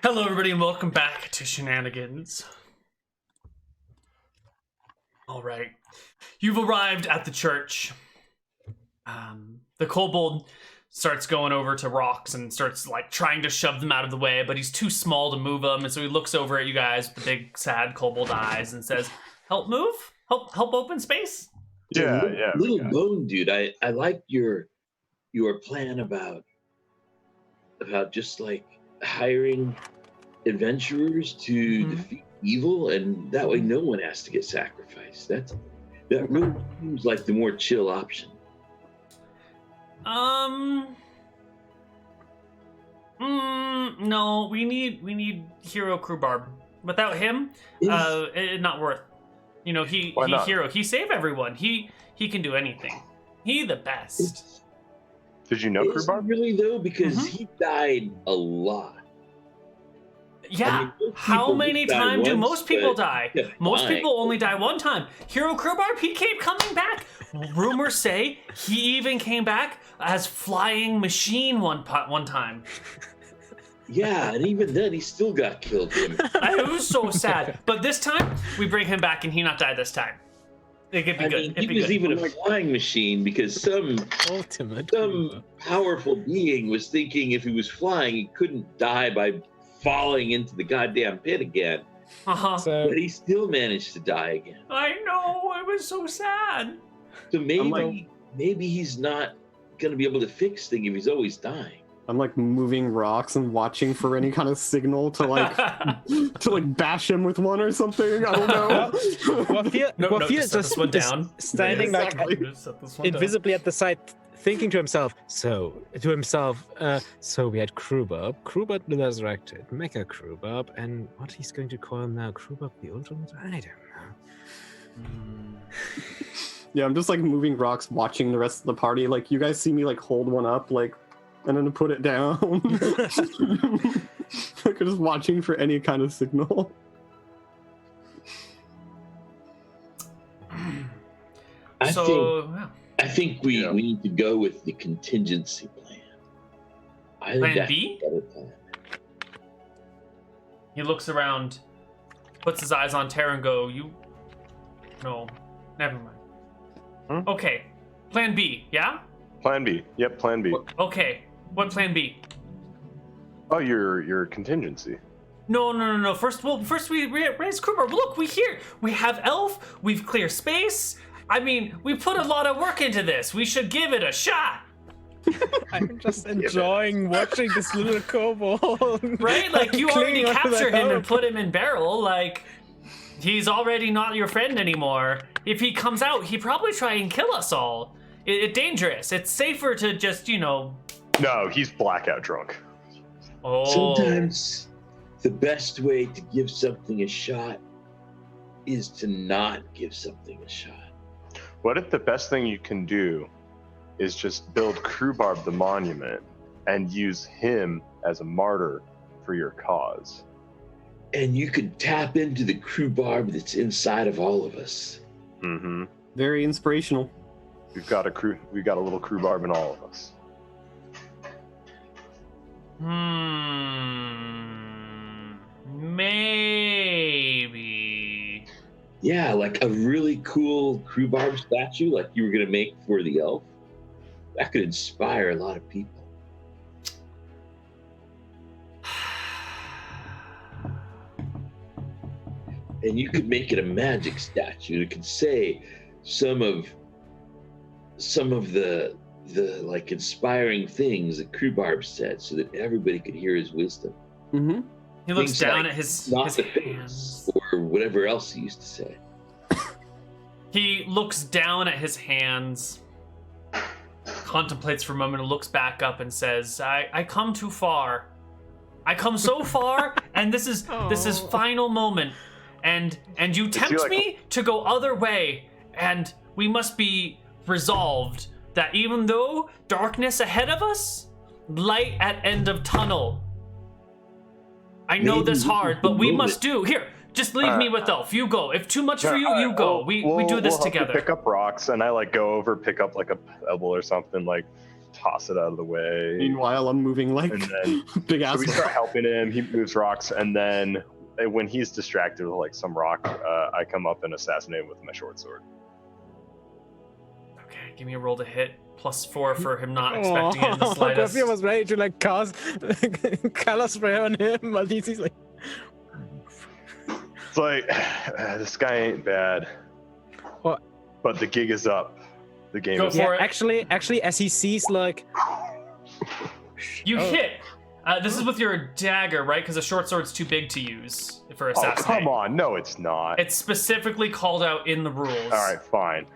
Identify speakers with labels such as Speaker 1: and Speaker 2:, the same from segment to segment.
Speaker 1: Hello, everybody, and welcome back to Shenanigans. All right, you've arrived at the church. The kobold starts going over to rocks and starts like trying to shove them out of the way, but he's too small to move them, and so he looks over at you guys with the big, sad kobold eyes and says, "Help move? Help open space?"
Speaker 2: Yeah.
Speaker 3: Little bone dude, I like your plan about just like hiring adventurers to defeat evil, and that way no one has to get sacrificed. That really seems like the more chill option.
Speaker 1: No, we need hero Krob. Without him, not worth. You know, he hero. He save everyone. He can do anything. He the best.
Speaker 2: Did you know Krob?
Speaker 3: Really though, because he died a lot.
Speaker 1: Yeah.
Speaker 3: I mean,
Speaker 1: how many times do most people die?
Speaker 3: Yeah,
Speaker 1: most
Speaker 3: fine.
Speaker 1: people only die one time. Hero Krob, he kept coming back. Rumors say he even came back as flying machine one time.
Speaker 3: Yeah, and even then he still got killed.
Speaker 1: It was so sad. But this time we bring him back and he not die this time. It could be good.
Speaker 3: He was even a flying machine because some powerful being was thinking if he was flying, he couldn't die by falling into the goddamn pit again. But he still managed to die again.
Speaker 1: I know, it was so sad.
Speaker 3: So maybe he's not gonna be able to fix things if he's always dying.
Speaker 4: I'm like moving rocks and watching for any kind of signal to like bash him with one or something. I don't know.
Speaker 5: Wafir
Speaker 1: just set this one down.
Speaker 5: Standing invisibly at the side, thinking to himself. So we had Krob. Krob resurrected, Mecha Krob, and what he's going to call him now, Krob the Ultimate? I don't know.
Speaker 4: Yeah, I'm just like moving rocks, watching the rest of the party. Like you guys see me like hold one up, like, and then put it down. Like just watching for any kind of signal.
Speaker 3: I think we need to go with the contingency plan. I think
Speaker 1: Plan B?
Speaker 3: Better plan.
Speaker 1: He looks around, puts his eyes on Tara and go, No, never mind. Okay, Plan B, yeah?
Speaker 2: Plan B. Yep, Plan B.
Speaker 1: Okay, what Plan B?
Speaker 2: Oh, your contingency.
Speaker 1: No. First we raise Krob. Look, we have Elf. We've cleared space. I mean, we put a lot of work into this. We should give it a shot.
Speaker 5: I'm just enjoying watching this little kobold.
Speaker 1: Right? Like, you already captured him and put him in barrel. Like, he's already not your friend anymore. If he comes out, he'd probably try and kill us all. It's dangerous. It's safer to just,
Speaker 2: No, he's blackout drunk.
Speaker 1: Oh.
Speaker 3: Sometimes the best way to give something a shot is to not give something a shot.
Speaker 2: What if the best thing you can do is just build Krob the monument and use him as a martyr for your cause?
Speaker 3: And you could tap into the Krob that's inside of all of us.
Speaker 2: Mm-hmm.
Speaker 4: Very inspirational.
Speaker 2: We've got a little Krob in all of us.
Speaker 1: Maybe.
Speaker 3: Yeah, like a really cool Krob statue like you were going to make for the elf. That could inspire a lot of people. And you could make it a magic statue. It could say some of the like inspiring things that Krob said, so that everybody could hear his wisdom.
Speaker 4: Mm-hmm.
Speaker 1: He looks
Speaker 3: Things
Speaker 1: down
Speaker 3: like
Speaker 1: at his
Speaker 3: the
Speaker 1: hands.
Speaker 3: or whatever else he used to say.
Speaker 1: He looks down at his hands, contemplates for a moment, and looks back up and says, I come too far. I come so far, and this is final moment. And you tempt me to go other way, and we must be resolved that even though darkness ahead of us, light at end of tunnel. I know this hard, but we must do. Here, just leave me with Elf. You go. If too much for you, you go. We do this together.
Speaker 2: Pick up rocks, and I like go over, pick up like a pebble or something, like toss it out of the way.
Speaker 4: Meanwhile, I'm moving like
Speaker 2: And then
Speaker 4: big
Speaker 2: so
Speaker 4: ass.
Speaker 2: we start helping him. He moves rocks, and then when he's distracted with like some rock, I come up and assassinate him with my short sword.
Speaker 1: Okay, give me a roll to hit. +4 for him not expecting it in the slightest.
Speaker 5: Kofi was ready to like cast color spray on him, but he's like.
Speaker 2: It's like this guy ain't bad,
Speaker 5: What?
Speaker 2: but the gig is up. The game
Speaker 1: Go
Speaker 2: is
Speaker 1: for
Speaker 2: up.
Speaker 1: it.
Speaker 5: Actually, as he sees like.
Speaker 1: You hit. This is with your dagger, right? Because a short sword's too big to use for
Speaker 2: Oh,
Speaker 1: assassinate.
Speaker 2: come on. No, it's not.
Speaker 1: It's specifically called out in the rules.
Speaker 2: All right, fine.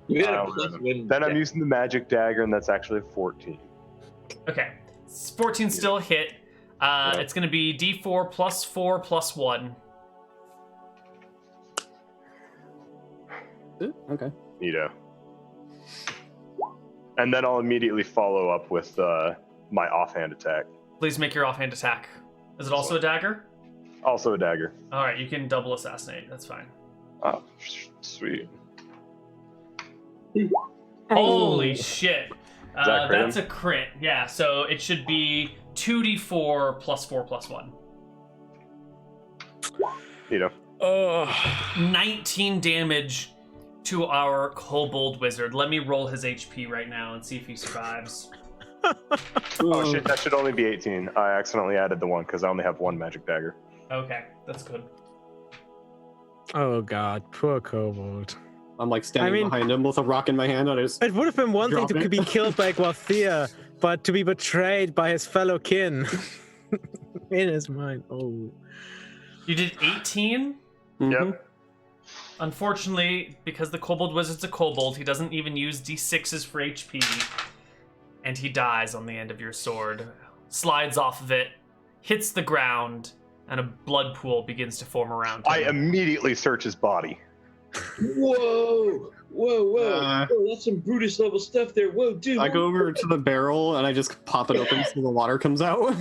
Speaker 3: You got a
Speaker 2: Um,
Speaker 3: +1.
Speaker 2: Then I'm using the magic dagger, and that's actually a 14.
Speaker 1: Okay. 14 still hit. It's going to be D4 +4 +1.
Speaker 4: Okay.
Speaker 2: Neato. And then I'll immediately follow up with my offhand attack.
Speaker 1: Please make your offhand attack. Is it also a dagger?
Speaker 2: Also a dagger.
Speaker 1: All right, you can double assassinate. That's fine.
Speaker 2: Oh, sweet.
Speaker 1: Holy shit.
Speaker 2: that crit
Speaker 1: That's
Speaker 2: him?
Speaker 1: a crit. Yeah, so it should be 2d4 +4 +1.
Speaker 2: Neato.
Speaker 1: 19 damage to our Kobold wizard. Let me roll his HP right now and see if he survives.
Speaker 2: Oh shit, that should only be 18. I accidentally added the 1 because I only have 1 magic dagger.
Speaker 1: Okay, that's good.
Speaker 5: Oh god, poor Kobold.
Speaker 4: I'm like standing behind him with a rock in my hand, and I just.
Speaker 5: It would have been one thing
Speaker 4: Drop
Speaker 5: to
Speaker 4: it.
Speaker 5: be killed by Guathia, but to be betrayed by his fellow kin. In his mind. Oh.
Speaker 1: You did 18?
Speaker 4: Mhm.
Speaker 2: Yep.
Speaker 1: Unfortunately, because the Kobold Wizard's a Kobold, he doesn't even use D6s for HP. And he dies on the end of your sword. Slides off of it, hits the ground, and a blood pool begins to form around him.
Speaker 2: I immediately search his body.
Speaker 3: Whoa!
Speaker 4: Uh,
Speaker 3: Whoa, that's some Brutus level stuff there. Whoa, dude.
Speaker 4: I go over to the barrel and I just pop it open so the water comes out.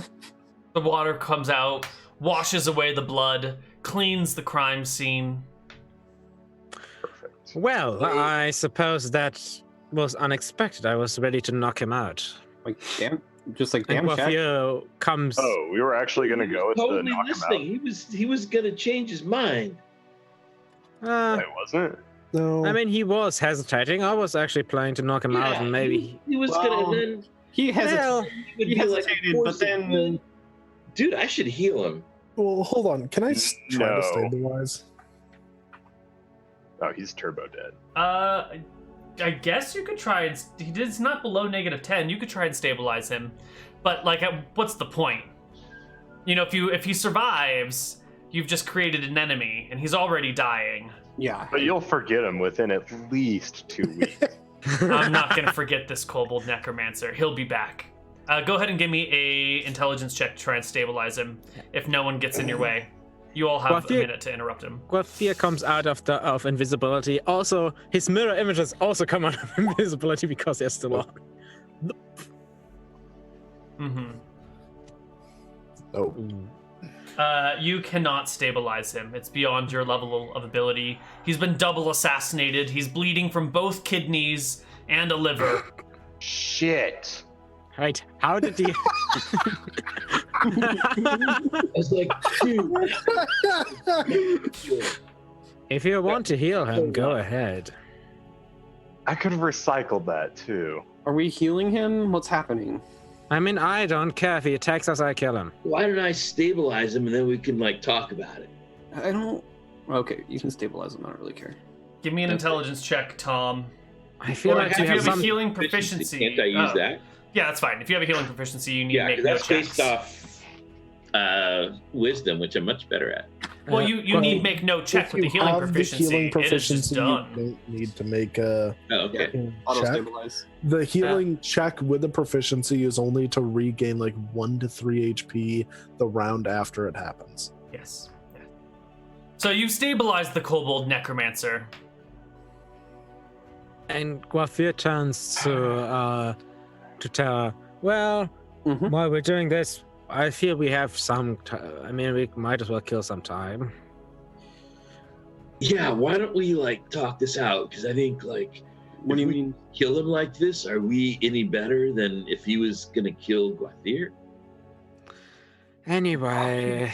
Speaker 1: The water comes out, washes away the blood, cleans the crime scene.
Speaker 2: Perfect.
Speaker 5: Well, I suppose that was unexpected. I was ready to knock him out.
Speaker 4: Like damn, just like
Speaker 5: And
Speaker 4: damn check.
Speaker 5: Guathia comes.
Speaker 2: Oh, we were actually gonna go with the
Speaker 3: totally
Speaker 2: knock him
Speaker 3: listening. He was gonna change his mind.
Speaker 2: out. I wasn't.
Speaker 6: No.
Speaker 5: I mean, he was hesitating. I was actually planning to knock him out, and maybe.
Speaker 3: he was
Speaker 4: Well,
Speaker 3: gonna. And then
Speaker 4: He hesitated.
Speaker 5: Well,
Speaker 3: he would
Speaker 4: He
Speaker 3: be like,
Speaker 4: hesitated,
Speaker 3: force
Speaker 4: but
Speaker 3: it.
Speaker 4: then
Speaker 3: Dude, I should heal him.
Speaker 6: Well, hold on. Can I try
Speaker 2: No.
Speaker 6: to stabilize?
Speaker 2: Oh, he's turbo dead.
Speaker 1: I guess you could try and... It's not below -10. You could try and stabilize him. But, like, what's the point? You know, if he survives, you've just created an enemy, and he's already dying.
Speaker 4: yeah.
Speaker 2: But you'll forget him within at least 2 weeks.
Speaker 1: I'm not going to forget this Kobold Necromancer. He'll be back. Go ahead and give me a intelligence check to try and stabilize him, if no one gets in your way. You all have a minute to interrupt him.
Speaker 5: Guathia comes out of invisibility. Also, his mirror images also come out of invisibility because they're still on.
Speaker 1: Mm-hmm.
Speaker 6: Oh.
Speaker 1: You cannot stabilize him. It's beyond your level of ability. He's been double assassinated. He's bleeding from both kidneys and a liver.
Speaker 2: Shit.
Speaker 5: Right? How did he?
Speaker 3: I was like, dude.
Speaker 5: If you want to heal him, go ahead.
Speaker 2: I could have recycled that too.
Speaker 4: Are we healing him? What's happening?
Speaker 5: I mean, I don't care. If he attacks us, I kill him.
Speaker 3: Why don't I stabilize him and then we can like talk about it?
Speaker 4: I don't. Okay, you can stabilize him. I don't really care.
Speaker 1: Give me an intelligence check, Tom.
Speaker 5: I feel
Speaker 3: Or
Speaker 5: like
Speaker 1: If
Speaker 5: you
Speaker 1: you
Speaker 5: have
Speaker 1: have a
Speaker 5: some.
Speaker 1: healing proficiency...
Speaker 3: Can't I use
Speaker 1: oh,
Speaker 3: that?
Speaker 1: Yeah, that's fine. If you have a healing proficiency, you need
Speaker 3: Yeah,
Speaker 1: to make
Speaker 3: 'cause
Speaker 1: no
Speaker 3: that's
Speaker 1: checks.
Speaker 3: based off wisdom, which I'm much better at.
Speaker 1: Well, you need to make no check
Speaker 6: If
Speaker 1: with the
Speaker 6: you
Speaker 1: healing
Speaker 6: have
Speaker 1: proficiency.
Speaker 6: the healing
Speaker 1: It is just
Speaker 6: proficiency, you
Speaker 1: done.
Speaker 6: don't need to make a
Speaker 3: Oh, okay.
Speaker 4: Auto
Speaker 6: check.
Speaker 4: stabilize.
Speaker 6: The healing check with the proficiency is only to regain like 1 to 3 HP the round after it happens.
Speaker 1: Yes. Yeah. So you've stabilized the Kobold Necromancer.
Speaker 5: And Guathia turns to Tara. Well,
Speaker 4: Mhm.
Speaker 5: while we're doing this, I feel we have some. I mean, we might as well kill some time.
Speaker 3: Yeah, why don't we like talk this out? Because I think like
Speaker 4: What do you mean?
Speaker 3: Kill him like this? Are we any better than if he was gonna kill Gwathir?
Speaker 5: Anyway,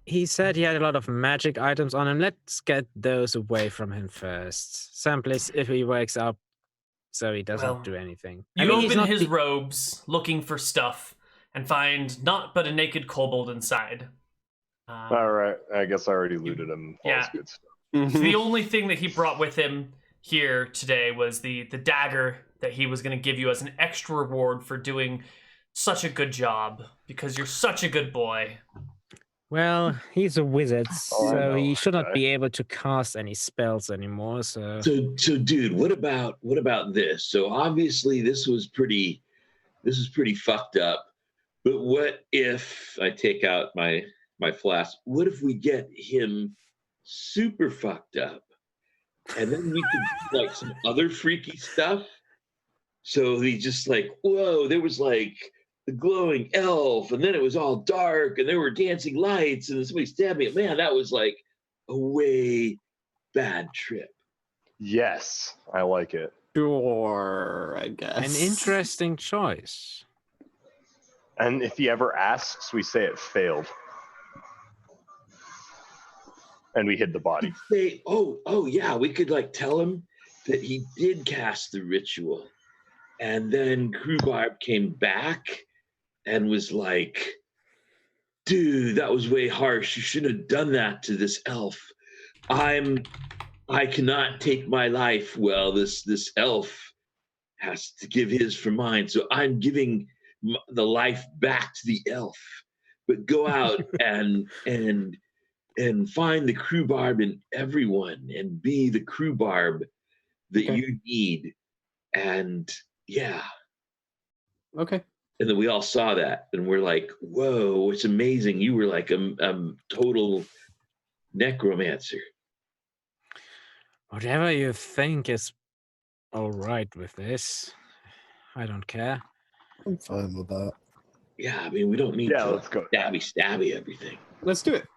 Speaker 5: he said he had a lot of magic items on him. Let's get those away from him first. Someplace if he wakes up, so he doesn't
Speaker 1: Well,
Speaker 5: do anything.
Speaker 1: You
Speaker 5: he's
Speaker 1: open
Speaker 5: not
Speaker 1: his
Speaker 5: the-
Speaker 1: robes looking for stuff and find not but a naked kobold inside.
Speaker 2: All right, I guess I already looted him. All
Speaker 1: Yeah.
Speaker 2: this good stuff.
Speaker 1: So the only thing that he brought with him here today was the dagger that he was going to give you as an extra reward for doing such a good job, because you're such a good boy.
Speaker 5: Well, he's a wizard,
Speaker 2: Oh, I
Speaker 5: so
Speaker 2: know,
Speaker 5: he should not
Speaker 2: okay.
Speaker 5: be able to cast any spells anymore. So
Speaker 3: So, dude, what about this? So obviously, this was pretty fucked up. But what if I take out my flask? What if we get him super fucked up, and then we could do like some other freaky stuff? So he just like, whoa, there was like the glowing elf, and then it was all dark, and there were dancing lights, and then somebody stabbed me. Man, that was like a way bad trip.
Speaker 2: Yes, I like it.
Speaker 4: Sure, I guess.
Speaker 5: an interesting choice.
Speaker 2: And if he ever asks, we say it failed. And we hid the body.
Speaker 3: Say, oh yeah, we could like tell him that he did cast the ritual, and then Krob came back and was like, dude, that was way harsh. You shouldn't have done that to this elf. I cannot take my life. Well, this elf has to give his for mine, so I'm giving the life back to the elf. But go out and find the Krob in everyone, and be the Krob that you need. And yeah.
Speaker 4: Okay.
Speaker 3: And then we all saw that, and we're like, whoa, it's amazing. You were like a total necromancer.
Speaker 5: Whatever you think is all right with this, I don't care.
Speaker 6: I'm fine with that.
Speaker 3: Yeah, I mean, we don't need
Speaker 2: Yeah,
Speaker 3: to
Speaker 2: let's go.
Speaker 3: stabby everything.
Speaker 4: Let's do it.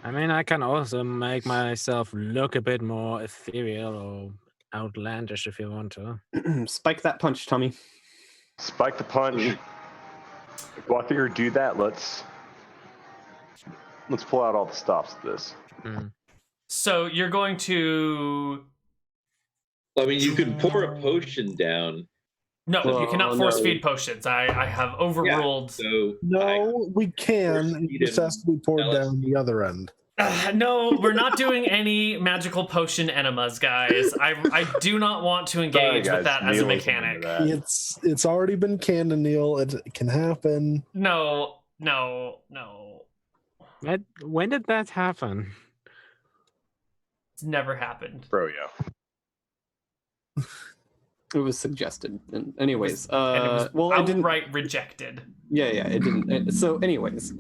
Speaker 5: I mean, I can also make myself look a bit more ethereal or outlandish if you want to.
Speaker 4: Spike that punch, Tommy.
Speaker 2: Spike the punch. Gwathir, do that. Let's pull out all the stops to this.
Speaker 5: Mm.
Speaker 1: So you're going to...
Speaker 3: I mean, you could pour a potion down.
Speaker 1: No, you cannot force
Speaker 4: no.
Speaker 1: feed potions. I have overruled.
Speaker 3: So
Speaker 6: No, we can.
Speaker 3: Force
Speaker 6: It
Speaker 3: feed
Speaker 6: just
Speaker 3: him
Speaker 6: has to be poured
Speaker 3: LSD.
Speaker 6: down the other end.
Speaker 1: No, we're not doing any magical potion enemas, guys. I do not want to engage
Speaker 2: Sorry,
Speaker 1: with that
Speaker 2: guys,
Speaker 1: as a
Speaker 2: Neal isn't into
Speaker 1: mechanic.
Speaker 2: that.
Speaker 6: It's already been canon, Neal. It can happen.
Speaker 1: No.
Speaker 5: When did that happen?
Speaker 1: It's never happened.
Speaker 2: Bro, yeah.
Speaker 4: It was suggested. And anyways,
Speaker 1: And it was
Speaker 4: well, I didn't.
Speaker 1: outright rejected.
Speaker 4: Yeah, it didn't. So, anyways,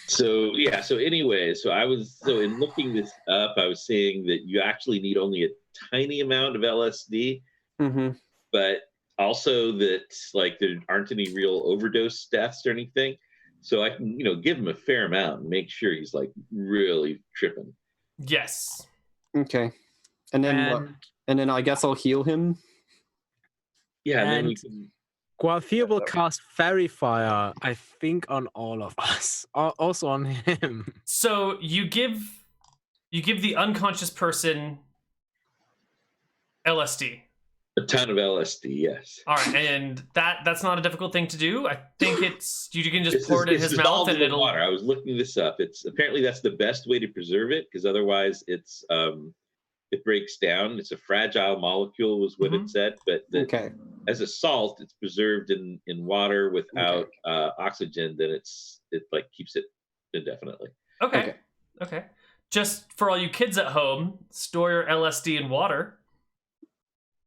Speaker 3: So anyway, in looking this up, I was saying that you actually need only a tiny amount of LSD,
Speaker 4: mm-hmm.
Speaker 3: but also that like there aren't any real overdose deaths or anything. So I can, give him a fair amount and make sure he's like really tripping.
Speaker 1: Yes.
Speaker 4: Okay. And then what? And then I guess I'll heal him.
Speaker 3: Yeah, and then we
Speaker 5: And-
Speaker 3: can.
Speaker 5: Gwathir will cast Fairy Fire, I think, on all of us. Also on him.
Speaker 1: So you give the unconscious person LSD.
Speaker 3: A ton of LSD, yes.
Speaker 1: All right, and that's not a difficult thing to do. I think it's you can just
Speaker 3: It's
Speaker 1: pour it in
Speaker 3: it's
Speaker 1: his mouth
Speaker 3: dissolved
Speaker 1: and
Speaker 3: in
Speaker 1: it'll.
Speaker 3: water. I was looking this up. It's apparently that's the best way to preserve it, because otherwise it breaks down. It's a fragile molecule, was what
Speaker 1: Mhm.
Speaker 3: it said. But
Speaker 4: Okay.
Speaker 3: as a salt, it's preserved in water without oxygen. Then it like keeps it indefinitely.
Speaker 1: Okay. Just for all you kids at home, store your LSD in water.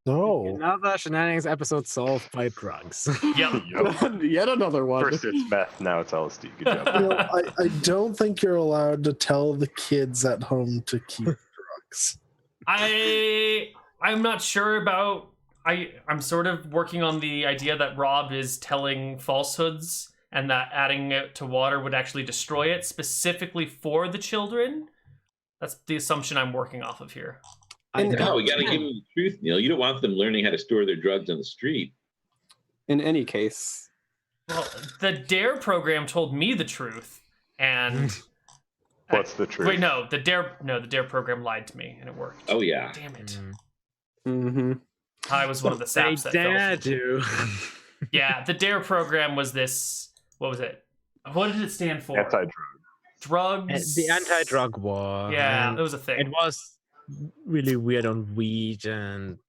Speaker 6: No.
Speaker 5: Another Shenanigans episode solved by drugs.
Speaker 1: Yep.
Speaker 2: Yup.
Speaker 4: Yet another one.
Speaker 2: First it's meth, now it's LSD. Good job.
Speaker 6: Neal, I don't think you're allowed to tell the kids at home to keep drugs.
Speaker 1: I'm not sure about. I'm sort of working on the idea that Rob is telling falsehoods and that adding it to water would actually destroy it specifically for the children. That's the assumption I'm working off of here.
Speaker 3: No, we got to give them the truth, Neal. You don't want them learning how to store their drugs on the street.
Speaker 4: In any case,
Speaker 1: Well, the DARE program told me the truth, and
Speaker 2: What's the truth?
Speaker 1: wait, no, the DARE program lied to me, and it worked.
Speaker 3: Oh yeah.
Speaker 1: Damn it!
Speaker 4: mm-hmm.
Speaker 1: I was one of the saps that fell.
Speaker 5: to.
Speaker 1: Yeah, the DARE program was this. What was it? What did it stand for?
Speaker 2: Anti-drug.
Speaker 1: Drugs.
Speaker 5: The anti-drug war.
Speaker 1: Yeah,
Speaker 5: and
Speaker 1: it was a thing.
Speaker 5: It was really weird on weed and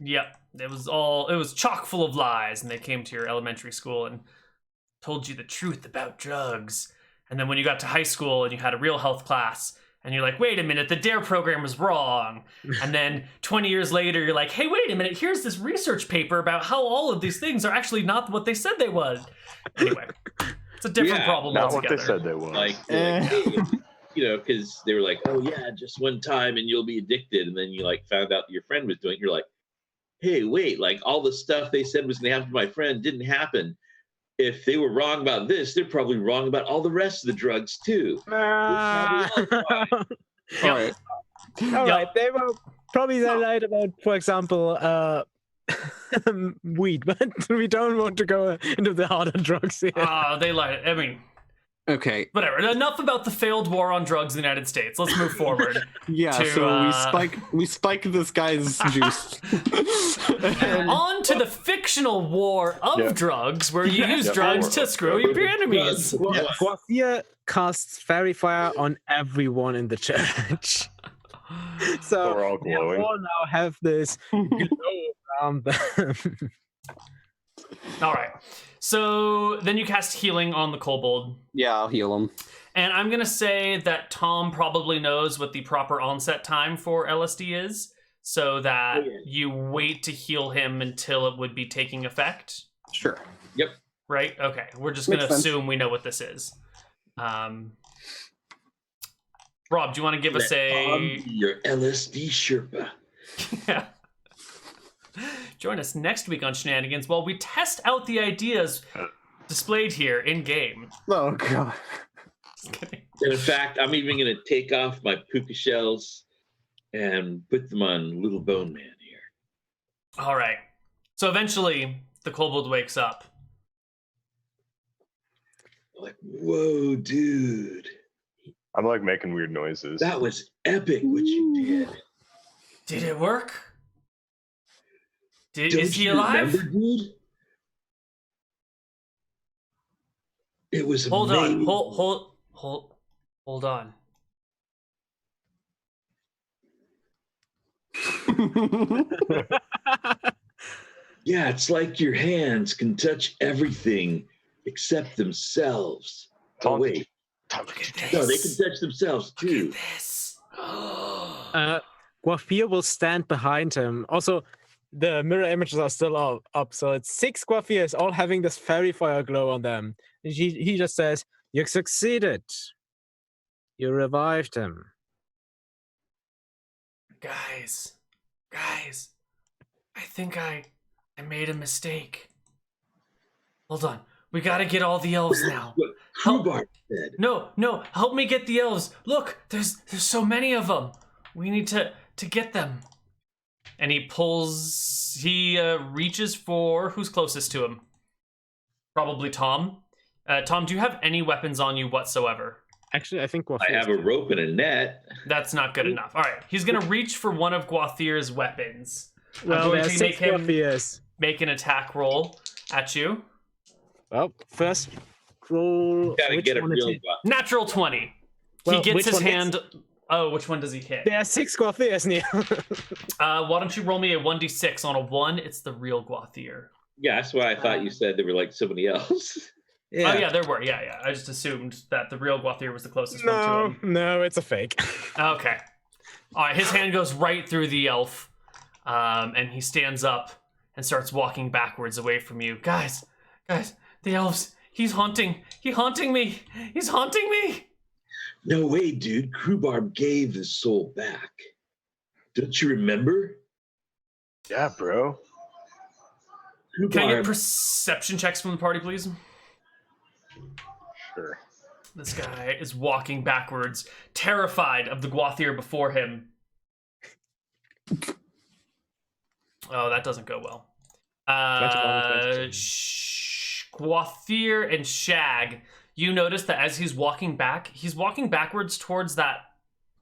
Speaker 1: Yep, it was chock full of lies, and they came to your elementary school and told you the truth about drugs. And then when you got to high school and you had a real health class, and you're like, wait a minute, the DARE program was wrong. And then 20 years later, you're like, hey, wait a minute, here's this research paper about how all of these things are actually not what they said they was. Anyway, it's a different problem
Speaker 2: Not
Speaker 1: altogether.
Speaker 2: what they said they was.
Speaker 3: Like, hey, because they were like, oh yeah, just one time and you'll be addicted, and then you like found out that your friend was doing it. You're like, hey, wait, like all the stuff they said was going to happen to my friend didn't happen. If they were wrong about this, they're probably wrong about all the rest of the drugs too.
Speaker 5: all right. They were probably right about, for example, weed, but we don't want to go into the harder drugs here.
Speaker 1: They lied. I mean,
Speaker 4: Okay.
Speaker 1: whatever. Enough about the failed war on drugs in the United States. Let's move forward.
Speaker 4: Yeah.
Speaker 1: To,
Speaker 4: so we spike this guy's juice.
Speaker 1: On to the fictional war of drugs, where you use drugs to screw your enemies.
Speaker 5: Guafia casts fairy fire on everyone in the church. So
Speaker 2: We're all
Speaker 5: they
Speaker 2: glowing.
Speaker 5: all now have this glow around them.
Speaker 1: All right. So then you cast healing on the kobold.
Speaker 4: Yeah, I'll heal him.
Speaker 1: And I'm going to say that Tom probably knows what the proper onset time for LSD is, so that you wait to heal him until it would be taking effect.
Speaker 4: Sure.
Speaker 3: Yep.
Speaker 1: Right? Okay. We're just going to
Speaker 4: Makes sense.
Speaker 1: assume we know what this is. Rob, do you want to give us a...
Speaker 3: your LSD Sherpa.
Speaker 1: Yeah. Join us next week on Shenanigans while we test out the ideas displayed here in game.
Speaker 4: Oh god.
Speaker 1: Just kidding.
Speaker 3: And in fact, I'm even going to take off my puka shells and put them on Little Bone Man here.
Speaker 1: All right. So eventually, the kobold wakes up.
Speaker 3: Like, whoa, dude.
Speaker 2: I'm like making weird noises.
Speaker 3: That was epic what you did.
Speaker 1: Did it work?
Speaker 3: Don't
Speaker 1: Is he
Speaker 3: you
Speaker 1: alive?
Speaker 3: remember, dude? It was
Speaker 1: Hold
Speaker 3: amazing.
Speaker 1: on. Hold on.
Speaker 3: Yeah, it's like your hands can touch everything except themselves. Oh,
Speaker 2: Tom,
Speaker 3: wait.
Speaker 1: Look at this.
Speaker 3: No, they can touch themselves
Speaker 1: Look
Speaker 3: too.
Speaker 1: at this.
Speaker 5: Guafia will stand behind him. Also, the mirror images are still up, so it's 6 Guafias all having this fairy fire glow on them. And he just says, "You succeeded. You revived him."
Speaker 1: Guys, I think I made a mistake. Hold on. We gotta get all the elves now.
Speaker 3: What Krob said.
Speaker 1: No, help me get the elves. Look, there's so many of them. We need to get them. And he reaches for who's closest to him. Probably Tom. Tom, do you have any weapons on you whatsoever?
Speaker 5: Actually, I think Guafia.
Speaker 3: I have a rope and a net.
Speaker 1: That's not good enough. All right, he's gonna reach for one of Guathir's weapons.
Speaker 5: Well,
Speaker 1: I'm going
Speaker 5: there's
Speaker 1: to
Speaker 5: 6
Speaker 1: make him
Speaker 5: Guafias.
Speaker 1: make an attack roll at you.
Speaker 5: Well, first roll.
Speaker 3: Gotta
Speaker 5: which
Speaker 3: get a
Speaker 5: one is
Speaker 3: real
Speaker 5: it?
Speaker 1: Natural 20.
Speaker 5: Well,
Speaker 1: he gets
Speaker 5: which
Speaker 1: his
Speaker 5: one hits?
Speaker 1: hand. Oh, which one does he hit?
Speaker 5: There are 6 Guafias, Neal.
Speaker 1: Why don't you roll me a 1d6 on a 1? It's the real Guathir.
Speaker 3: Yeah, that's why I thought you said they were like somebody else.
Speaker 1: Oh, yeah, there were. Yeah. I just assumed that the real Guathir was the closest one to him.
Speaker 5: No, it's a fake.
Speaker 1: Okay. All right, his hand goes right through the elf, and he stands up and starts walking backwards away from you. Guys, the elves, he's haunting me. He's haunting me.
Speaker 3: No way, dude. Krob gave his soul back. Don't you remember?
Speaker 2: Yeah, bro.
Speaker 1: Can I get
Speaker 3: Krob,
Speaker 1: perception checks from the party, please?
Speaker 2: Sure.
Speaker 1: This guy is walking backwards, terrified of the Guathir before him. Oh, that doesn't go well.
Speaker 5: 21.
Speaker 1: Gwathier and Shag, you notice that as he's walking backwards towards that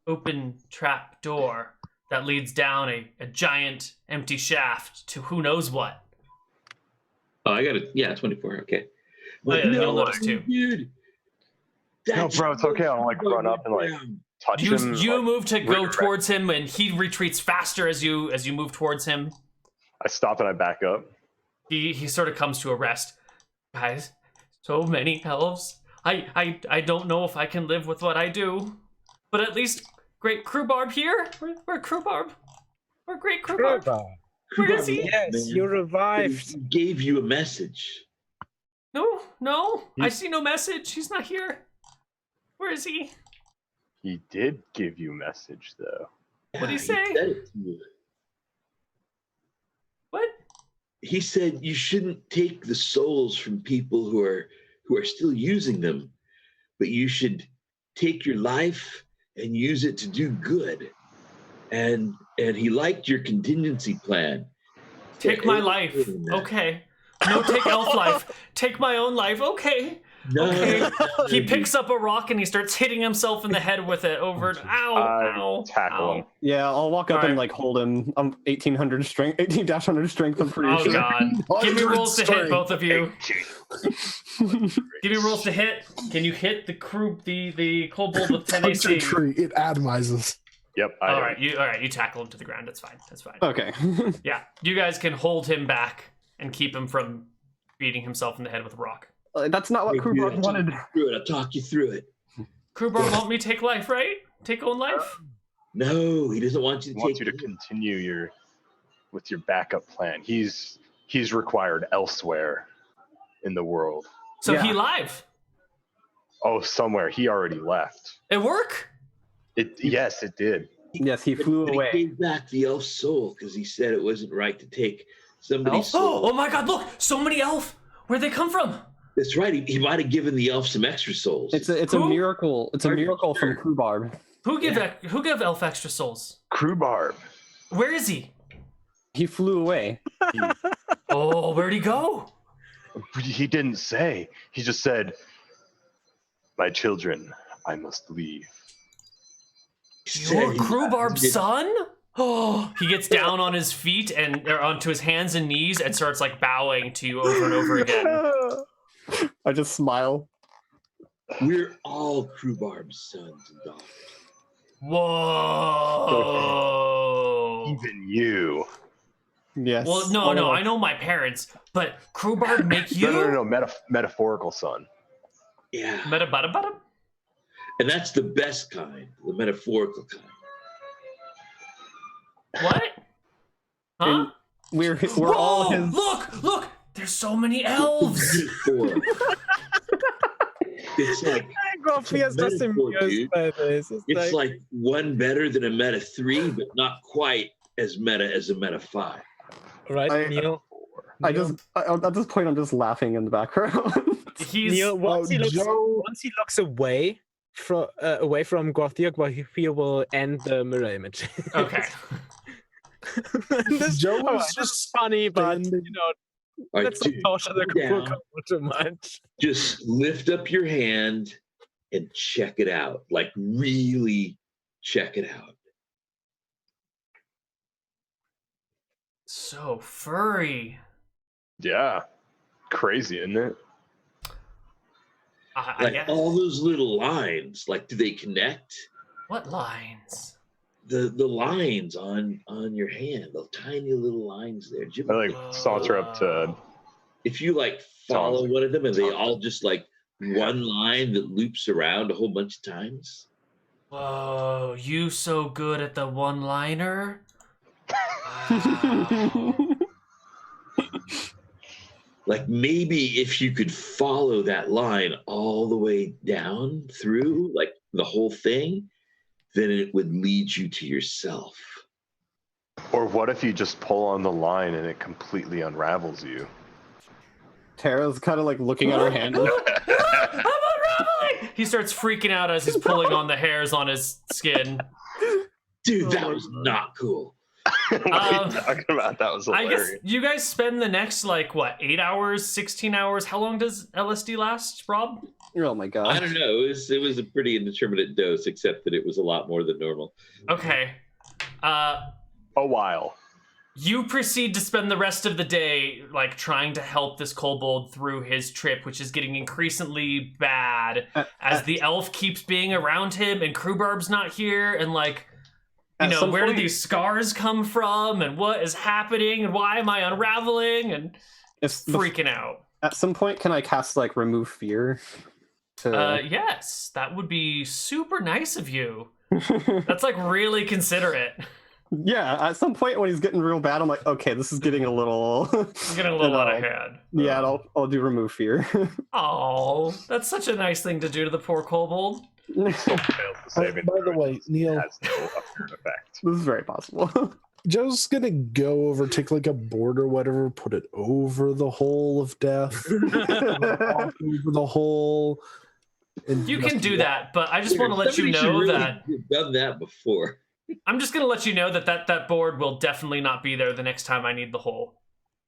Speaker 1: open trap door that leads down a giant empty shaft to who knows what.
Speaker 3: Oh, I got it. Yeah, 24. Okay.
Speaker 1: Oh, yeah, you'll notice too.
Speaker 3: Dude.
Speaker 2: No, bro, it's okay. I'll like run up and like touch him.
Speaker 1: You
Speaker 2: like,
Speaker 1: move to go towards him, and he retreats faster as you move towards him.
Speaker 2: I stop and I back up.
Speaker 1: He sort of comes to a rest. Guys, so many elves. I don't know if I can live with what I do, but at least great Kroobarb here. Where Kroobarb? Where great Kroobarb? Where is he?
Speaker 5: Yes, you revived.
Speaker 3: He gave you a message.
Speaker 1: No. I see no message. He's not here. Where is he?
Speaker 2: He did give you a message, though.
Speaker 1: What'd he
Speaker 3: He
Speaker 1: say?
Speaker 3: said it to you.
Speaker 1: What?
Speaker 3: He said you shouldn't take the souls from people who are still using them, but you should take your life and use it to do good. And he liked your contingency plan.
Speaker 1: Take my life. Okay. No, take elf life. Take my own life. Okay.
Speaker 3: No,
Speaker 1: Okay.
Speaker 3: no,
Speaker 1: He picks up a rock and he starts hitting himself in the head with it over and ow.
Speaker 2: Tackle him.
Speaker 4: Yeah, I'll walk up
Speaker 1: Alright.
Speaker 4: and like hold him. I'm 1800 strength, 18-100 strength. I'm pretty
Speaker 1: Oh
Speaker 4: sure.
Speaker 1: god. Give me
Speaker 6: 100
Speaker 1: rolls to hit,
Speaker 6: strength.
Speaker 1: both of you. Give me rolls to hit. Can you hit the kobold with 10
Speaker 6: Punch a
Speaker 1: AC?
Speaker 6: tree. It atomizes.
Speaker 2: Yep.
Speaker 1: All right, you tackle him to the ground. That's fine. That's fine.
Speaker 4: Okay.
Speaker 1: Yeah, you guys can hold him back and keep him from beating himself in the head with a rock.
Speaker 4: That's not what Kobold wanted.
Speaker 3: I'll talk you through it.
Speaker 1: Kroobar won't me take life, right? Take own life?
Speaker 3: No, he doesn't want you
Speaker 2: He
Speaker 3: to
Speaker 2: wants
Speaker 3: take
Speaker 2: you to continue with your backup plan. He's required elsewhere in the world.
Speaker 1: So
Speaker 4: Yeah.
Speaker 1: he live.
Speaker 2: Oh, somewhere. He already left.
Speaker 1: It work?
Speaker 2: Yes, it did.
Speaker 4: Yes, he flew
Speaker 3: But
Speaker 4: away.
Speaker 3: He gave back the elf soul because he said it wasn't right to take somebody's soul.
Speaker 1: Oh my god, look! So many elf! Where'd they come from?
Speaker 3: That's right. He might have given the elf some extra souls.
Speaker 4: It's a
Speaker 1: Who?
Speaker 4: miracle. It's a miracle from Kobold.
Speaker 1: Who gave elf extra souls?
Speaker 2: Kroobarb.
Speaker 1: Where is he?
Speaker 4: He flew away.
Speaker 1: Oh, where'd he go?
Speaker 2: He didn't say. He just said, "My children, I must leave."
Speaker 1: You're Kroobarb's son? Oh, he gets down on his feet or onto his hands and knees and starts like bowing to you over and over again.
Speaker 4: I just smile.
Speaker 3: We're all Kroobarb's sons and daughters.
Speaker 1: Whoa.
Speaker 2: Even you.
Speaker 4: Yes.
Speaker 1: Well, no, I know my parents, but Kroobarb make you?
Speaker 2: No. Metaphorical son.
Speaker 3: Yeah.
Speaker 1: Meta-bada-bada?
Speaker 3: And that's the best kind, the metaphorical kind.
Speaker 1: What? Huh?
Speaker 4: And we're all
Speaker 1: Whoa!
Speaker 4: his.
Speaker 1: Look! There's so many elves!
Speaker 3: Metaphor. It's like
Speaker 5: Groffia's just
Speaker 3: metaphor,
Speaker 5: amused
Speaker 3: dude.
Speaker 5: by this.
Speaker 3: it's like one better than a meta 3, but not quite as meta as a meta 5.
Speaker 5: right, Neal.
Speaker 4: At this point, I'm just laughing in the background.
Speaker 5: Neal, once he
Speaker 6: Joe-
Speaker 5: looks away from Gwafia will end the mirror image.
Speaker 1: Okay.
Speaker 5: this,
Speaker 6: Joe was
Speaker 5: this is
Speaker 6: just
Speaker 5: funny, but
Speaker 6: standing-
Speaker 3: All right,
Speaker 5: let's
Speaker 3: dude,
Speaker 5: not torture the
Speaker 3: calm
Speaker 5: crew
Speaker 3: down.
Speaker 5: too much.
Speaker 3: Just lift up your hand and check it out. Like really check it out.
Speaker 1: So furry.
Speaker 2: Yeah. Crazy, isn't it?
Speaker 1: I
Speaker 3: Like
Speaker 1: guess.
Speaker 3: all those little lines, like do they connect?
Speaker 1: What lines?
Speaker 3: The lines on your hand, the tiny little lines there. Jim,
Speaker 2: I like saunter up to.
Speaker 3: if you like follow
Speaker 2: Sounds-
Speaker 3: one of them and they
Speaker 2: sounds-
Speaker 3: all just like one line that loops around a whole bunch of times.
Speaker 1: Whoa, you so good at the one-liner? Wow.
Speaker 3: Like maybe if you could follow that line all the way down through, like the whole thing, then it would lead you to yourself.
Speaker 2: Or what if you just pull on the line and it completely unravels you?
Speaker 4: Tara's kind of like looking at her hand.
Speaker 1: I'm unraveling! He starts freaking out as he's pulling on the hairs on his skin.
Speaker 3: Dude, that was not cool.
Speaker 2: What are you talking about? That was
Speaker 1: I
Speaker 2: hilarious.
Speaker 1: guess you guys spend the next, like, what, 8 hours, 16 hours? How long does LSD last, Rob?
Speaker 4: Oh my god.
Speaker 3: I don't know. It was a pretty indeterminate dose, except that it was a lot more than normal.
Speaker 1: Okay.
Speaker 2: A while.
Speaker 1: You proceed to spend the rest of the day, like, trying to help this kobold through his trip, which is getting increasingly bad as the elf keeps being around him and Krubarb's not here, and, like, you know, where do these scars come from, and what is happening, and why am I unraveling, and freaking out.
Speaker 4: At some point, can I cast, like, remove fear?
Speaker 1: Yes, that would be super nice of you. That's, like, really considerate.
Speaker 4: Yeah, at some point when he's getting real bad, I'm like, okay, this is getting a little...
Speaker 1: Getting a little out of hand.
Speaker 4: Yeah, I'll do remove fear.
Speaker 1: Oh, that's such a nice thing to do to the poor kobold.
Speaker 2: Still fails to save
Speaker 6: By the way, Neal,
Speaker 2: has no apparent effect.
Speaker 4: This is very possible.
Speaker 6: Joe's gonna go over, take like a board or whatever, put it over the hole of death, walk over the hole. And
Speaker 1: You can do that, but I just want to let you know that
Speaker 3: You've done that before.
Speaker 1: I'm just gonna let you know that board will definitely not be there the next time I need the hole.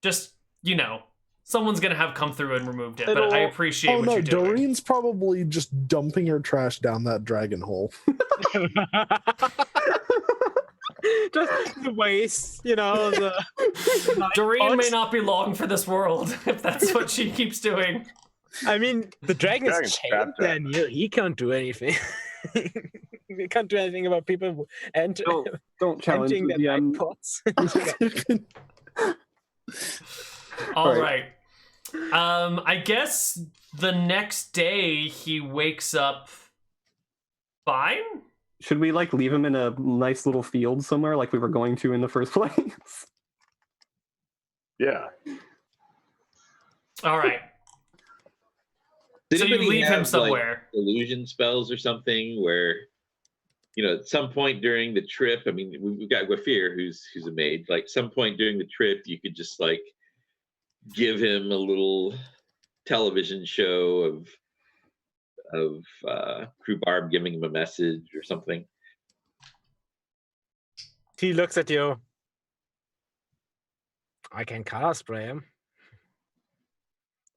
Speaker 1: Just, you know, someone's gonna have come through and removed it, but I appreciate what you're doing.
Speaker 6: Doreen's probably just dumping her trash down that dragon hole.
Speaker 5: Just the waste, you know.
Speaker 1: Doreen may not be long for this world if that's what she keeps doing.
Speaker 5: I mean, the dragon is
Speaker 2: Dragon's
Speaker 5: chained,
Speaker 2: trapped
Speaker 5: then he can't do anything. He can't do anything about people
Speaker 4: Don't challenge
Speaker 5: emptying
Speaker 4: the
Speaker 5: their pots.
Speaker 1: All right. I guess the next day he wakes up fine?
Speaker 4: Should we, like, leave him in a nice little field somewhere like we were going to in the first place?
Speaker 2: Yeah.
Speaker 1: All right.
Speaker 3: Did
Speaker 1: So you
Speaker 3: anybody
Speaker 1: leave him
Speaker 3: have,
Speaker 1: somewhere.
Speaker 3: like, illusion spells or something where, you know, at some point during the trip, I mean, we've got Gwafir, who's a maid. Like, some point during the trip, you could just, like, give him a little television show of Krob giving him a message or something.
Speaker 5: He looks at you. I can color spray him.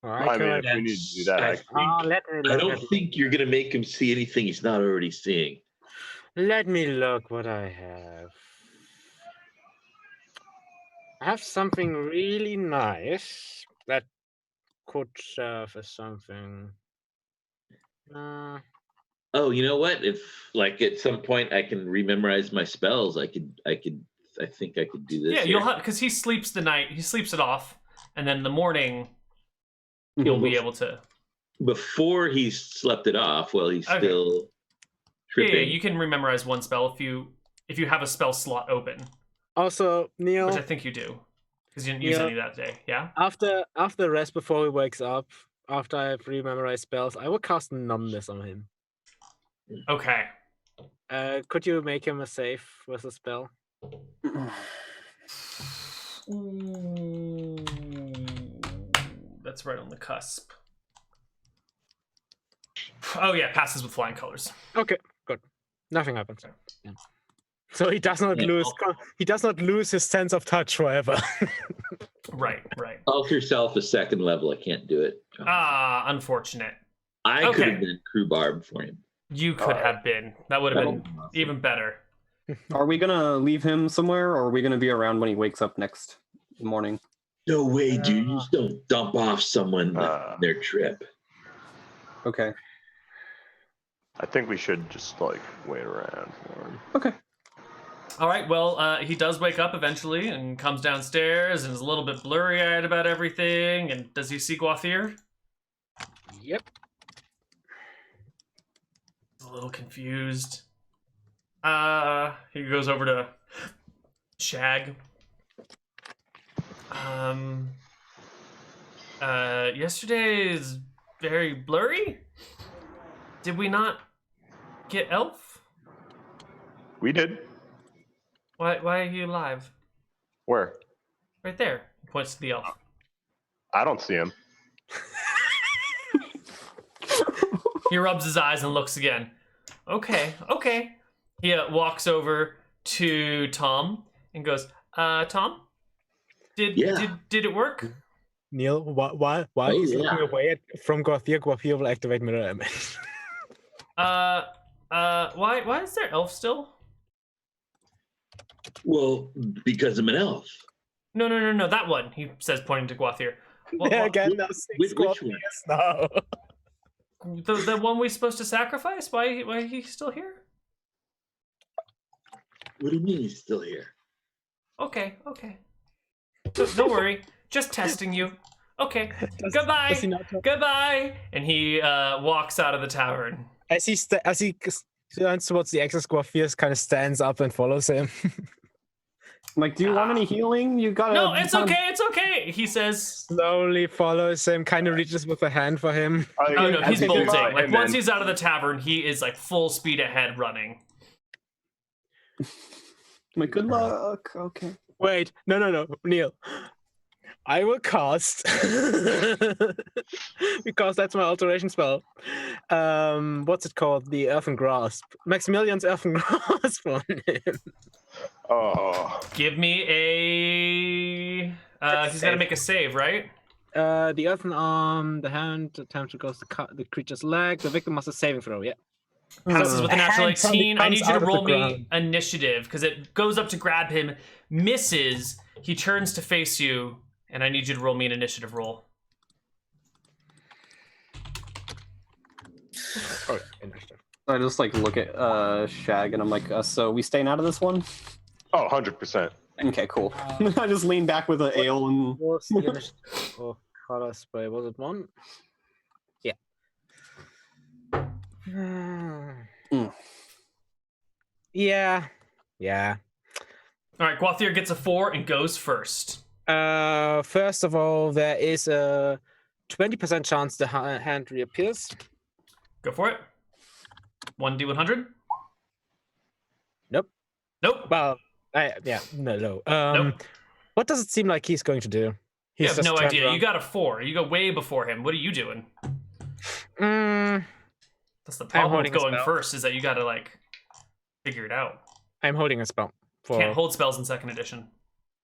Speaker 5: Or
Speaker 2: I mean, if we need to do that,
Speaker 3: I don't think you're gonna make him see anything he's not already seeing.
Speaker 5: Let me look what I have. I have something really nice that could serve as something.
Speaker 3: Oh, you know what? If, like, at some point I can rememorize my spells, I think I could do this.
Speaker 1: Yeah, you'll have, because he sleeps the night, he sleeps it off, and then in the morning he'll be able to.
Speaker 3: Before he slept it off, while he's still tripping.
Speaker 1: Yeah, you can rememorize one spell if you have a spell slot open.
Speaker 5: Also, Neal,
Speaker 1: which I think you do, because you didn't use any that day. Yeah.
Speaker 5: After rest, before he wakes up, after I've rememorized spells, I will cast numbness on him.
Speaker 1: Okay.
Speaker 5: Could you make him a save with a spell?
Speaker 1: Ooh, that's right on the cusp. Oh yeah, passes with flying colors.
Speaker 5: Okay, good. Nothing happens. Yeah. So he does not lose his sense of touch forever.
Speaker 1: Right.
Speaker 3: Alter self a second level. I can't do it.
Speaker 1: Ah, unfortunate.
Speaker 3: I could have been Krob for him.
Speaker 1: You could have been. That would have been even better.
Speaker 4: Are we gonna leave him somewhere, or are we gonna be around when he wakes up next morning?
Speaker 3: No way, dude. You just don't dump off someone on their trip.
Speaker 4: Okay.
Speaker 2: I think we should just, like, wait around for him.
Speaker 4: Okay.
Speaker 1: All right, well, he does wake up eventually and comes downstairs and is a little bit blurry-eyed about everything. And does he see Gwafir?
Speaker 5: Yep.
Speaker 1: A little confused. He goes over to Shag. Yesterday is very blurry. Did we not get Elf?
Speaker 2: We did.
Speaker 1: Why are you alive?
Speaker 2: Where?
Speaker 1: Right there. He points to the elf.
Speaker 2: I don't see him.
Speaker 1: He rubs his eyes and looks again. Okay. He walks over to Tom and goes, Tom, did it work?
Speaker 5: Neal, while he's looking away from Gwathir, Gwathir will activate mirror image.
Speaker 1: Why is there elf still?
Speaker 3: Well, because I'm an elf.
Speaker 1: No, that one. He says, pointing to Gwathir.
Speaker 5: Again,
Speaker 3: which one?
Speaker 5: No.
Speaker 1: The one we're supposed to sacrifice? Why he still here?
Speaker 3: What do you mean he's still here?
Speaker 1: Okay. Don't worry. Just testing you. Okay. Goodbye. And he walks out of the tavern.
Speaker 5: As he turns towards the exit, Gwathir kind of stands up and follows him.
Speaker 4: Like, do you want any healing? You gotta.
Speaker 1: No, it's okay. He says.
Speaker 5: Slowly follows him, kind of reaches with a hand for him.
Speaker 1: Oh no, he's bolting. Like once he's out of the tavern, he is like full speed ahead running.
Speaker 4: My good luck. Okay.
Speaker 5: Wait, no, Neal. I will cast because that's my alteration spell. What's it called? The Earthen Grasp. Maximilian's Earthen Grasp on him.
Speaker 2: Oh.
Speaker 1: Give me a. He's got to make a save, right?
Speaker 5: The earthen arm, the hand attempts to go to the creature's leg. The victim must have saving throw. Yeah.
Speaker 1: Passes with a natural 18. I need you to roll me initiative because it goes up to grab him, misses. He turns to face you, and I need you to roll me an initiative roll.
Speaker 5: Oh, initiative.
Speaker 4: I just like look at Shag and I'm like, so we staying out of this one?
Speaker 2: Oh, 100%.
Speaker 4: Okay, cool. I just lean back with an ale and.
Speaker 5: What's the initiative? Oh, color spray. Was it 1? Yeah. Yeah.
Speaker 1: All right, Gwathir gets a 4 and goes first.
Speaker 5: First of all, there is a 20% chance the hand reappears.
Speaker 1: Go for it. 1d100.
Speaker 5: Nope. Well, no.
Speaker 1: Nope.
Speaker 5: What does it seem like he's going to do?
Speaker 1: You have no idea. Around. You got a 4. You go way before him. What are you doing? That's the problem with going first is that you got to like figure it out.
Speaker 5: I'm holding a spell.
Speaker 1: Can't hold spells in 2nd edition.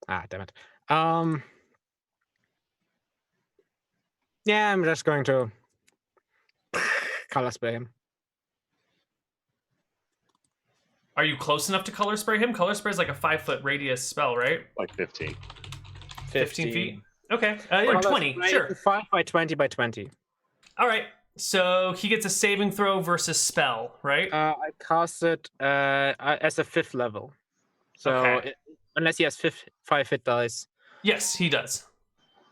Speaker 5: Ah, damn it. Yeah, I'm just going to color spray him.
Speaker 1: Are you close enough to color spray him? Color spray is like a 5-foot radius spell, right?
Speaker 2: Like 15.
Speaker 1: 15 feet? Okay. 20, sure.
Speaker 5: 5 by 20 by 20.
Speaker 1: All right. So he gets a saving throw versus spell, right?
Speaker 5: I cast it as a 5th level. So
Speaker 1: okay.
Speaker 5: Unless he has 5 hit dice.
Speaker 1: Yes, he does.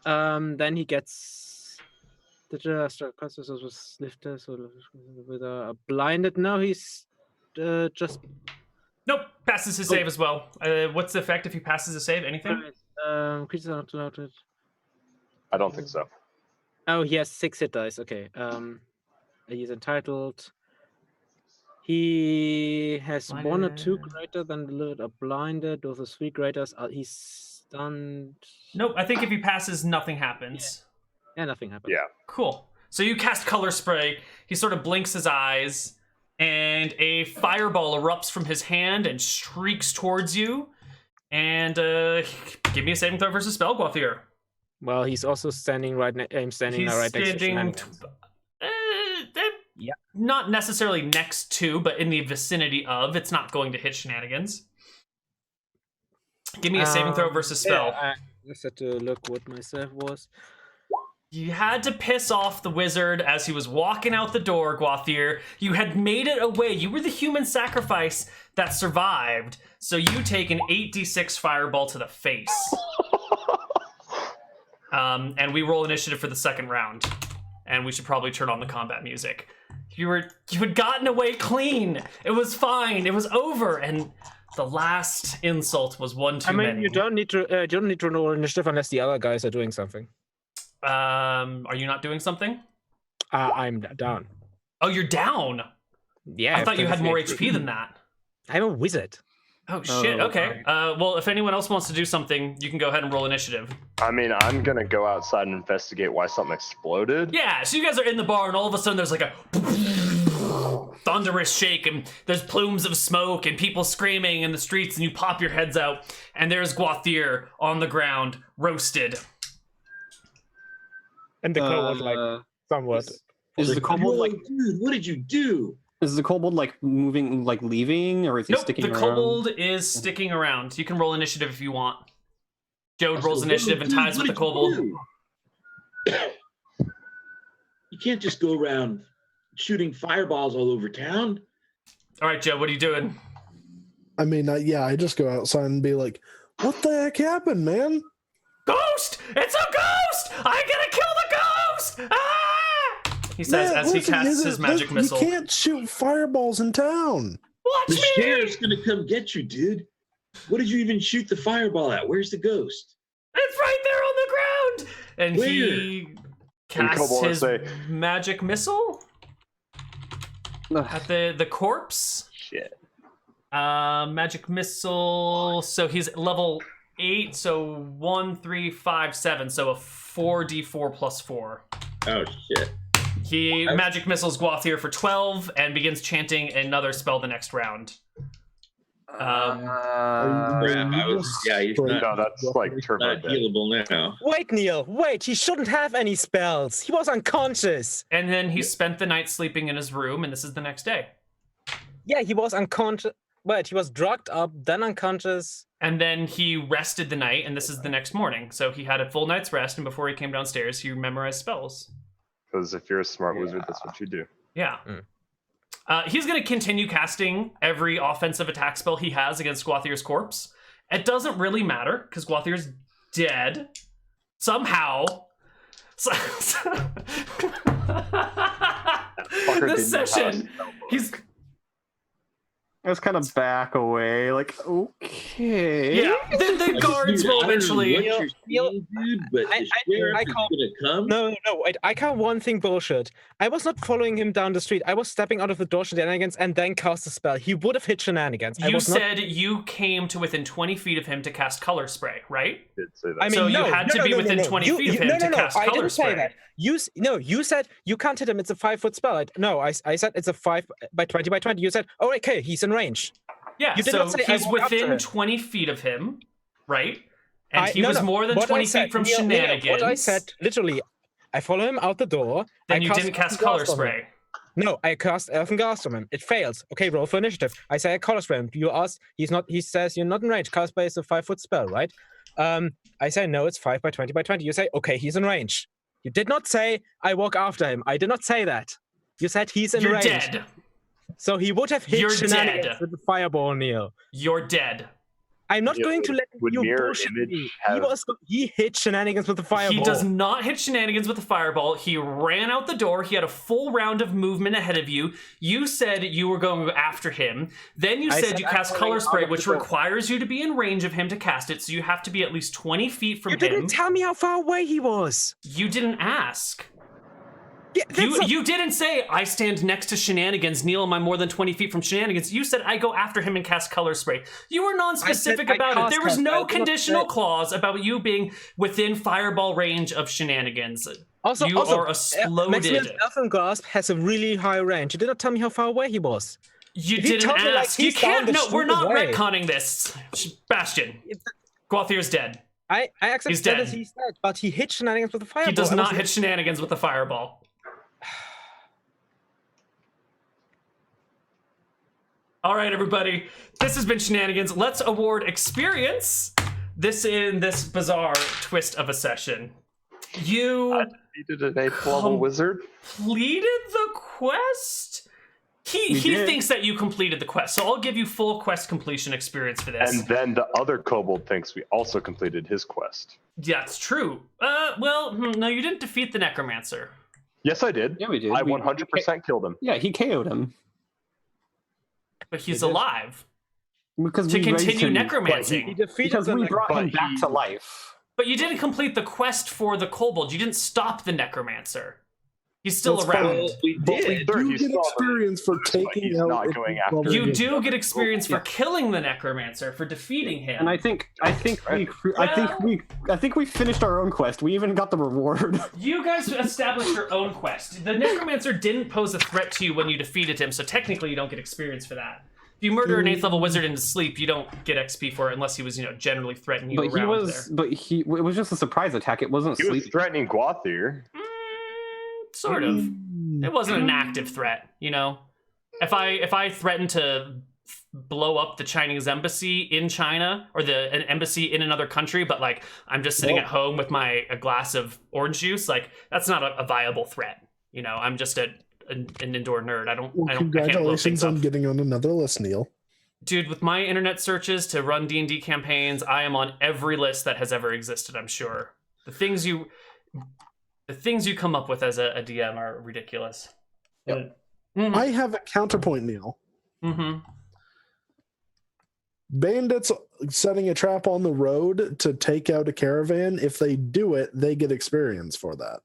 Speaker 5: Then he gets the was lifted with a blinded. No, he's just.
Speaker 1: Nope, passes his save as well. What's the effect if he passes a save? Anything?
Speaker 5: Creatures are not allowed to.
Speaker 2: I don't think so.
Speaker 5: Oh, he has 6 hit dice. Okay. He's entitled. He has blinded. 1 or 2 greater than delivered or blinded. Those are 3 greaters. He's stunned.
Speaker 1: Nope. I think if he passes, nothing happens.
Speaker 5: Yeah, nothing happens.
Speaker 2: Yeah.
Speaker 1: Cool. So you cast color spray. He sort of blinks his eyes, and a fireball erupts from his hand and streaks towards you. And give me a saving throw versus spell, Gwathir.
Speaker 5: Well, he's also standing right. I'm standing right next to Shenanigans.
Speaker 1: Yeah. Not necessarily next to, but in the vicinity of. It's not going to hit Shenanigans. Give me a saving throw versus spell.
Speaker 5: Yeah, I just had to look what my save was.
Speaker 1: You had to piss off the wizard as he was walking out the door, Gwathir. You had made it away. You were the human sacrifice that survived. So you take an 8d6 fireball to the face. And we roll initiative for the 2nd round. And we should probably turn on the combat music. You had gotten away clean. It was fine. It was over. And the last insult was one too many.
Speaker 5: You don't need to roll initiative unless the other guys are doing something.
Speaker 1: Are you not doing something?
Speaker 5: I'm down.
Speaker 1: Oh, you're down?
Speaker 5: Yeah.
Speaker 1: I thought you had more HP than that.
Speaker 5: I'm a wizard.
Speaker 1: Oh, shit. Okay. Well, if anyone else wants to do something, you can go ahead and roll initiative.
Speaker 2: I mean, I'm going to go outside and investigate why something exploded.
Speaker 1: Yeah, so you guys are in the bar, and all of a sudden there's like a... thunderous shake, and there's plumes of smoke and people screaming in the streets, and you pop your heads out, and there's Gwathir on the ground, roasted.
Speaker 5: And the kobold like somewhat.
Speaker 4: Is the kobold like?
Speaker 3: Dude, what did you do?
Speaker 4: Is the kobold like moving, like leaving, or is he sticking around?
Speaker 1: The kobold is sticking around. You can roll initiative if you want. Joe rolls initiative and ties with the kobold.
Speaker 3: You can't just go around shooting fireballs all over town.
Speaker 1: All right, Joe, what are you doing?
Speaker 6: I mean, I just go outside and be like, what the heck happened, man?
Speaker 1: Ghost! It's a ghost! I gotta kill the ghost! Ah! He says as he casts his magic missile.
Speaker 6: You can't shoot fireballs in town.
Speaker 1: Watch
Speaker 3: The
Speaker 1: me!
Speaker 3: sheriff's gonna come get you, dude. What did you even shoot the fireball at? Where's the ghost?
Speaker 1: It's right there on the ground! And
Speaker 3: Where?
Speaker 1: he casts his magic missile at the corpse.
Speaker 2: Shit.
Speaker 1: Magic missile. So he's level 8, so 1, 3, 5, 7. So a 4d4 plus 4.
Speaker 3: Oh shit.
Speaker 1: He magic missiles Gwathir for 12 and begins chanting another spell the next round.
Speaker 3: Crap, he's not,
Speaker 2: No, that's like turbo
Speaker 3: not
Speaker 2: dead.
Speaker 3: healable now.
Speaker 5: Wait, Neal, wait, he shouldn't have any spells. He was unconscious.
Speaker 1: And then he spent the night sleeping in his room, and this is the next day.
Speaker 5: Yeah, he was unconscious. Wait, he was drugged up, then unconscious.
Speaker 1: And then he rested the night, and this is the next morning. So he had a full night's rest, and before he came downstairs, he memorized spells.
Speaker 2: Because if you're a smart wizard, that's what you do.
Speaker 1: Yeah. He's going to continue casting every offensive attack spell he has against Gwathir's corpse. It doesn't really matter, because Gwathir's dead. Somehow. This session, he's...
Speaker 4: I was kind of back away, like, okay.
Speaker 1: Yeah, the guards will eventually...
Speaker 3: Dude, but the sheriff is gonna come?
Speaker 5: No, wait, I call one thing bullshit. I was not following him down the street. I was stepping out of the door Shenanigans and then cast a spell. He would have hit Shenanigans.
Speaker 1: You said you came to within 20 feet of him to cast Color Spray, right?
Speaker 2: Did say that.
Speaker 5: I mean,
Speaker 1: So you had to be within 20 feet of him to cast
Speaker 5: I
Speaker 1: Color
Speaker 5: didn't
Speaker 1: Spray.
Speaker 5: say that. You said you can't hit him. It's a 5-foot spell. I said it's a 5 by 20 by 20. You said, oh, okay, he's in range.
Speaker 1: Yeah,
Speaker 5: You did
Speaker 1: so
Speaker 5: not say I
Speaker 1: he's
Speaker 5: walk up to
Speaker 1: within
Speaker 5: him.
Speaker 1: 20 feet of him, right? And he was more than 20 feet from
Speaker 5: Neal,
Speaker 1: Shenanigans.
Speaker 5: what I said, literally, I follow him out the door.
Speaker 1: Then
Speaker 5: I
Speaker 1: you didn't cast Color Spray.
Speaker 5: No, I cast Elfin Ghast on him. It fails. Okay, roll for initiative. I say I Color Spray him. You ask, he says you're not in range. Color Spray is a 5-foot spell, right? I say no, it's 5 by 20 by 20. You say, okay, he's in range. You did not say I walk after him. I did not say that. You said he's in
Speaker 1: You're
Speaker 5: range.
Speaker 1: dead.
Speaker 5: So he would have hit
Speaker 1: You're
Speaker 5: Shenanigans
Speaker 1: dead.
Speaker 5: with the fireball, Neal.
Speaker 1: You're dead.
Speaker 5: I'm not
Speaker 2: Yeah,
Speaker 5: going to let
Speaker 2: would
Speaker 5: you
Speaker 2: Mirror
Speaker 5: bullshit
Speaker 2: Image
Speaker 5: me.
Speaker 2: have-
Speaker 5: He hit Shenanigans with the fireball.
Speaker 1: He does not hit Shenanigans with a fireball. He ran out the door. He had a full round of movement ahead of you. You said you were going after him. Then you said you
Speaker 5: I'm
Speaker 1: cast
Speaker 5: running
Speaker 1: Color
Speaker 5: out
Speaker 1: Spray,
Speaker 5: of
Speaker 1: which
Speaker 5: the door.
Speaker 1: requires you to be in range of him to cast it. So you have to be at least 20 feet from
Speaker 5: You
Speaker 1: him.
Speaker 5: didn't tell me how far away he was.
Speaker 1: You didn't ask.
Speaker 5: Yeah, that's
Speaker 1: You didn't say, I stand next to Shenanigans. Neal, am I more than 20 feet from Shenanigans? You said, I go after him and cast Color Spray. You were non-specific
Speaker 5: I
Speaker 1: about it.
Speaker 5: cast
Speaker 1: There was
Speaker 5: Color Spray. I
Speaker 1: no
Speaker 5: did not
Speaker 1: conditional
Speaker 5: say-
Speaker 1: clause about you being within fireball range of Shenanigans.
Speaker 5: Also,
Speaker 1: You are exploded.
Speaker 5: Maximus Elfin Grasp has a really high range. You did not tell me how far away he was.
Speaker 1: You
Speaker 5: If you
Speaker 1: didn't
Speaker 5: told me, like,
Speaker 1: ask. You
Speaker 5: he's down
Speaker 1: can't.
Speaker 5: the
Speaker 1: No, we're
Speaker 5: street
Speaker 1: not
Speaker 5: away.
Speaker 1: retconning this. Bastian. Gwathir's dead.
Speaker 5: I accept
Speaker 1: He's
Speaker 5: that
Speaker 1: dead.
Speaker 5: as he said, but he hit Shenanigans with a fireball.
Speaker 1: He does
Speaker 5: I
Speaker 1: not
Speaker 5: was-
Speaker 1: hit Shenanigans with a fireball. All right, everybody. This has been Shenanigans. Let's award experience. In this bizarre twist of a session. You
Speaker 2: Defeated an 8th level wizard.
Speaker 1: completed the quest? He
Speaker 4: did.
Speaker 1: thinks that you completed the quest, so I'll give you full quest completion experience for this.
Speaker 2: And then the other kobold thinks we also completed his quest.
Speaker 1: Yeah, it's true. No, you didn't defeat the Necromancer.
Speaker 2: Yes, I did.
Speaker 4: Yeah, we did.
Speaker 2: I
Speaker 4: We-
Speaker 2: 100% killed him.
Speaker 4: Yeah, he KO'd him.
Speaker 1: But he's
Speaker 5: did?
Speaker 1: alive.
Speaker 4: Because
Speaker 1: To
Speaker 4: we raised
Speaker 1: continue
Speaker 4: him,
Speaker 1: necromancing.
Speaker 5: He defeated
Speaker 4: because
Speaker 5: the
Speaker 4: we brought him
Speaker 2: But
Speaker 4: back
Speaker 2: he-
Speaker 4: to life.
Speaker 1: But you didn't complete the quest for the Kobold. You didn't stop the Necromancer. He's still
Speaker 6: That's
Speaker 1: around.
Speaker 6: fine.
Speaker 3: Well, we
Speaker 6: But we
Speaker 3: did.
Speaker 2: Sure,
Speaker 6: do
Speaker 2: he's
Speaker 6: get
Speaker 2: still
Speaker 6: experience for
Speaker 2: but
Speaker 6: taking
Speaker 2: he's
Speaker 6: out.
Speaker 2: not
Speaker 6: if
Speaker 2: going
Speaker 6: we
Speaker 2: after
Speaker 6: cover
Speaker 1: You
Speaker 6: it.
Speaker 1: do get experience for killing the Necromancer, for defeating him.
Speaker 4: And I think we finished our own quest. We even got the reward.
Speaker 1: You guys established your own quest. The Necromancer didn't pose a threat to you when you defeated him, so technically you don't get experience for that. If you murder an 8th level wizard into sleep, you don't get XP for it unless he was, generally threatening you around there.
Speaker 4: It was just a surprise attack. It wasn't
Speaker 2: He was
Speaker 4: sleep.
Speaker 2: threatening Guathir.
Speaker 1: Sort of. It wasn't an active threat, If I threatened to blow up the Chinese embassy in China or an embassy in another country, but like I'm just sitting at home with a glass of orange juice, like that's not a viable threat. I'm just an indoor nerd. I can't blow
Speaker 6: Congratulations
Speaker 1: things
Speaker 6: on
Speaker 1: up.
Speaker 6: getting on another list, Neal.
Speaker 1: Dude, with my internet searches to run D&D campaigns, I am on every list that has ever existed, I'm sure. The things you come up with as a DM are ridiculous.
Speaker 6: Yep.
Speaker 1: Mm-hmm.
Speaker 6: I have a counterpoint, Neal.
Speaker 1: Mm-hmm.
Speaker 6: Bandits setting a trap on the road to take out a caravan, if they do it, they get experience for that.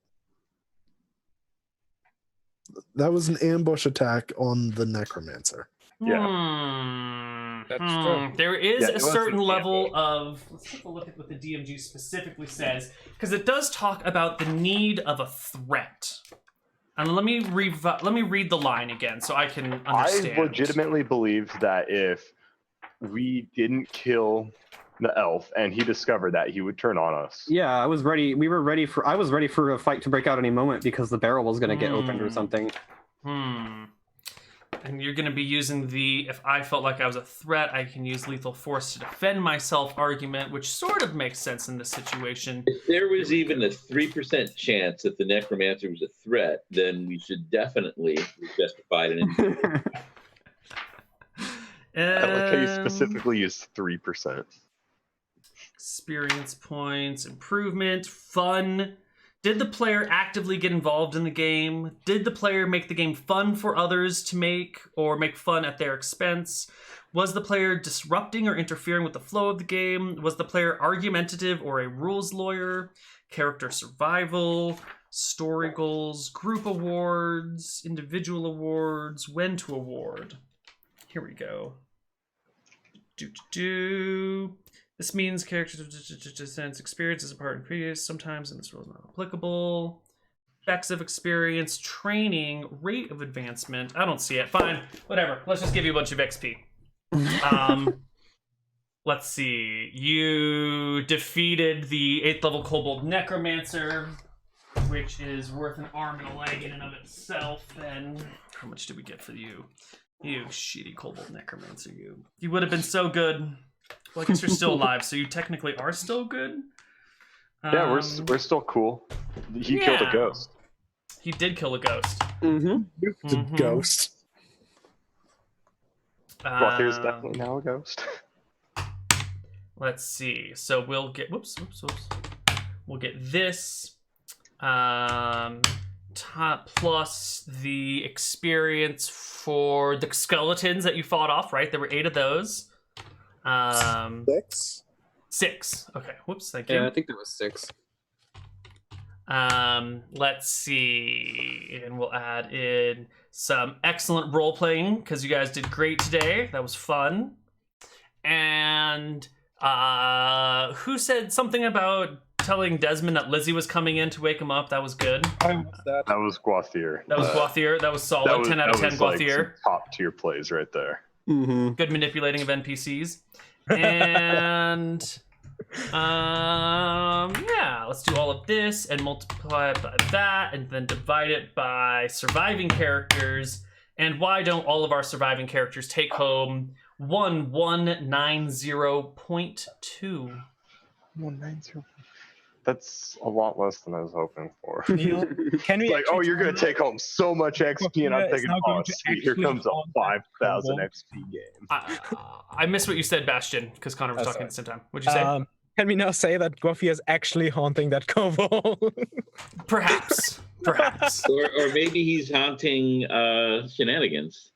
Speaker 6: That was an ambush attack on the Necromancer.
Speaker 2: Yeah.
Speaker 5: That's true.
Speaker 1: There is
Speaker 2: Yeah,
Speaker 1: a certain level of... Let's take a look at what the DMG specifically says, because it does talk about the need of a threat. And let me read the line again so I can understand.
Speaker 2: I legitimately believe that if we didn't kill the elf and he discovered that, he would turn on us.
Speaker 4: Yeah, I was ready. I was ready for a fight to break out any moment because the barrel was going to get opened or something.
Speaker 1: And you're going to be using if I felt like I was a threat, I can use lethal force to defend myself argument, which sort of makes sense in this situation.
Speaker 3: If there was even a 3% chance that the Necromancer was a threat, then we should definitely be justified in it.
Speaker 2: I like how you specifically used 3%.
Speaker 1: Experience points, improvement, fun. Did the player actively get involved in the game? Did the player make the game fun for others to make, or make fun at their expense? Was the player disrupting or interfering with the flow of the game? Was the player argumentative or a rules lawyer? Character survival, story goals, group awards, individual awards, when to award. Here we go. This means characters' sense experience is a part in previous. Sometimes in this rule is not applicable. Effects of experience, training, rate of advancement. I don't see it. Fine, whatever. Let's just give you a bunch of XP. Let's see. You defeated the 8th level Kobold Necromancer, which is worth an arm and a leg in and of itself. Then how much did we get for you? You shitty Kobold Necromancer, you. You would have been so good. Well, I guess you're still alive, so you technically are still good.
Speaker 2: Yeah, we're still cool. He killed a ghost.
Speaker 1: He did kill a ghost.
Speaker 6: It's a ghost.
Speaker 2: Guathir's definitely now a ghost.
Speaker 1: Let's see. So we'll get We'll get this plus the experience for the skeletons that you fought off. Right, there were 8 of those. 6. Okay. Whoops. Thank you.
Speaker 4: Yeah, I think there was 6.
Speaker 1: Let's see, and we'll add in some excellent role playing because you guys did great today. That was fun. And who said something about telling Desmond that Lizzie was coming in to wake him up? That was good.
Speaker 2: That was Guathir.
Speaker 1: That was Guathir. That was solid. 10 out of 10 Guathir.
Speaker 2: Like top tier plays right there.
Speaker 1: Good manipulating of NPCs. And yeah, let's do all of this and multiply it by that and then divide it by surviving characters. And why don't all of our surviving characters take home 1190.2?
Speaker 2: 190. That's a lot less than I was hoping for.
Speaker 7: Neal, can we
Speaker 2: you're going to take home so much XP, and I'm thinking, oh, sweet, here comes a 5,000 XP game.
Speaker 1: I missed what you said, Bastian, because Connar was talking at the same time. What'd you say?
Speaker 7: Can we now say that Guathir is actually haunting that kobold?
Speaker 1: Perhaps.
Speaker 3: Or maybe he's haunting Shenanigans.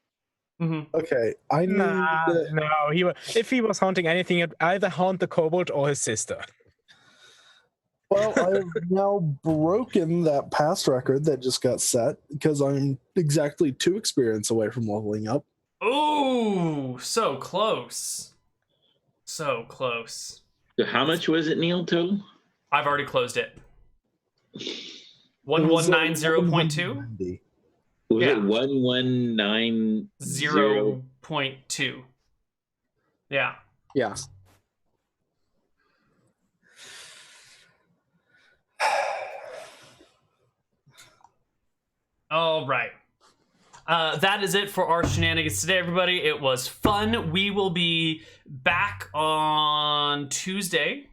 Speaker 6: Okay,
Speaker 7: if he was haunting anything, it'd either haunt the kobold or his sister.
Speaker 6: Well, I have now broken that past record that just got set because I'm exactly 2 experience away from leveling up.
Speaker 1: Ooh, so close. So close.
Speaker 3: So how much was it, Neal, total?
Speaker 1: I've already closed it. 1190.2?
Speaker 3: Was
Speaker 1: Yeah.
Speaker 3: it 1190?
Speaker 1: 0.2. Yeah.
Speaker 4: Yeah.
Speaker 1: All right. That is it for our shenanigans today, everybody. It was fun. We will be back on Tuesday.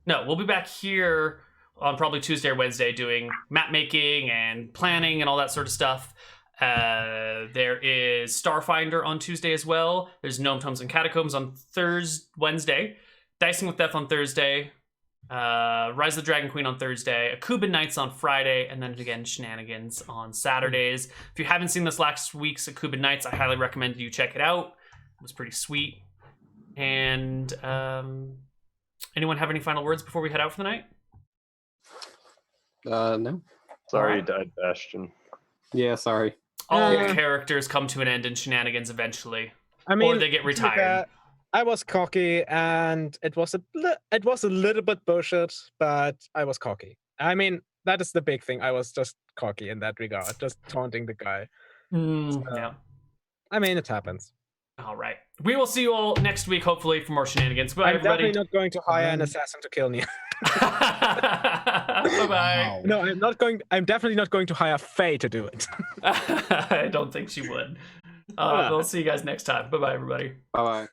Speaker 1: No, we'll be back here on probably Tuesday or Wednesday doing map making and planning and all that sort of stuff. There is Starfinder on Tuesday as well. There's Gnome Tomes and Catacombs on Wednesday. Dicing with Death on Thursday. Rise of the Dragon Queen on Thursday, Akuba Nights on Friday, and then again Shenanigans on Saturdays. If you haven't seen this last week's Akuba Nights, I highly recommend you check it out. It was pretty sweet. And anyone have any final words before we head out for the night?
Speaker 4: No.
Speaker 2: Sorry,
Speaker 1: Alright.
Speaker 2: died Bastian.
Speaker 4: Yeah, sorry.
Speaker 1: All characters come to an end in Shenanigans eventually,
Speaker 7: I mean,
Speaker 1: or they get retired.
Speaker 7: I was cocky, and it was a little bit bullshit, but I was cocky. I mean, that is the big thing. I was just cocky in that regard, just taunting the guy.
Speaker 1: Yeah.
Speaker 7: I mean, it happens.
Speaker 1: All right. We will see you all next week, hopefully, for more Shenanigans. Bye,
Speaker 7: I'm
Speaker 1: everybody.
Speaker 7: definitely not going to hire an assassin to kill me.
Speaker 1: Bye-bye.
Speaker 7: No, I'm not going. I'm definitely not going to hire Faye to do it.
Speaker 1: I don't think she would. We'll see you guys next time. Bye-bye, everybody.
Speaker 4: Bye bye.